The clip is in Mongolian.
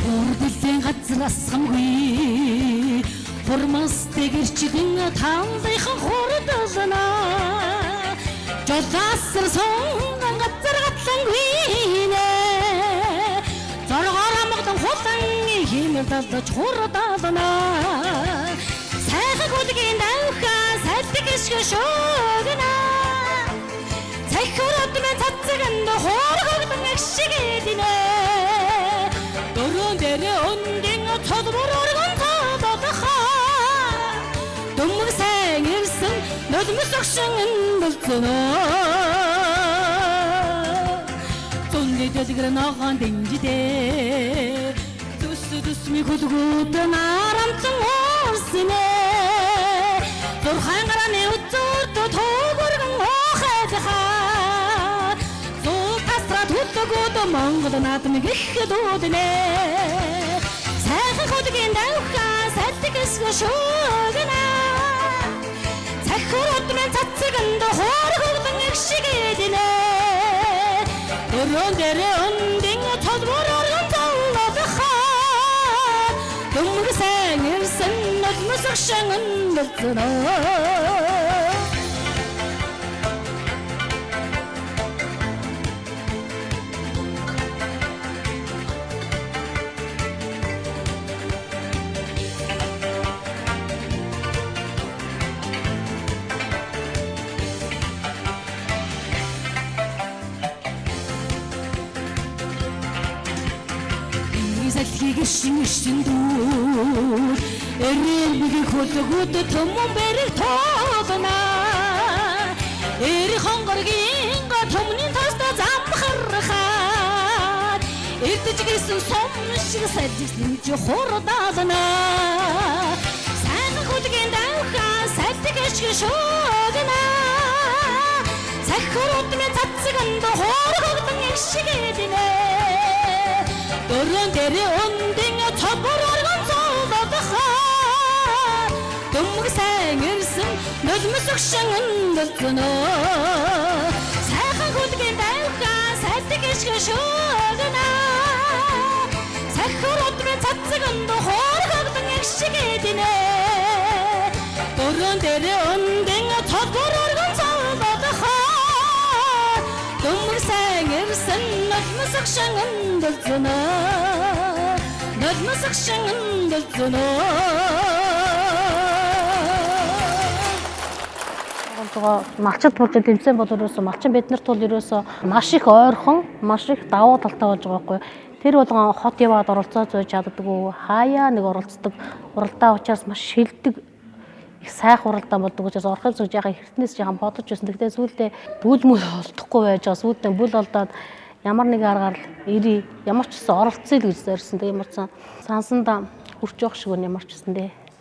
Хүрдэлэн газраас хамгүй Хурмас дэгэрчдэн таалайхан хурдална Жолаасар сонгон газар гатлангүй нэ Зоргоор амгадан хулан химэл далдаж хурдална Сайхан гүдгийн давхаа сальдаг ишгэ шогна Цайхурад мен цацганд хооргогдон агшигэдинэ Дөрөн дээрээ өндийн цодмор оргон цодохоо Дүмэг сайн ирсэн нулимс огшин болцоно Зунди дэдгэр ногоон дэнжидэ Дүсми хөлгүүд нарамцан уурсинэ Зурхан гараны үзүүрт тоогоргон оохайдхаа Зул тасраад хүлгүүд Монгол наадмыг их дүүднэ Сайхан хөдгийн давхаа сальдаг эсгэ шүүгнэ Цахурууд мен цацганд хооргогдон игшигэднэ Дөрөн дээрээ өндийн цодмор оргон цоллохоо Дүмэг сайн ирсэн нулимс огшин болцоно Гişin dur Eril bir kutu Tumum berik toduna Eri hongorginga Tumunin tasta zamkharkhat Erticigisin somşig Sajjigsin juhurdadına Sen kutugin davha Sajdig eşgi şoguna Sakhurut men tatsganda Horgogdun eşigedine Dörön deri öndün çabur organ soğudadıkha Dümük sen irsin nözmüs ıkşının dılsını Sayhan kutgin davka saydık eşki şuguna Sakhur otmen tatsıgındı horgogdun ekşigedine Dörön deri öndün çabur organ soğudadıkha Dümük sen irsin nözmüs ıkşının dılsını Нулимс огшин болцоно Малчид болж тэмцээн бол ерөөсө малчин биднэрт бол ерөөсө маш их ойрхон, маш их давуу талтай болж байгаа байхгүй. Тэр болгон хот яваад оролцоо зөөж чаддаггүй. Хаяа нэг оролцдог. Уралдаа учраас маш шилдэг их сайх уралдаан болдог учраас орохыг зүж яхаа хэртнээс жаахан бодож байсан. Тэгтээ сүүлдээ бүл мүл олдохгүй байж байгаа. Сүүлдээ бүл олдоод ямар нэг аргаар ирээ ямар ч гэсэн оролцъё л гэж зорьсон. Тэг ямар ч сансанда хүрч явах шиг ямар ч гэсэн дээ.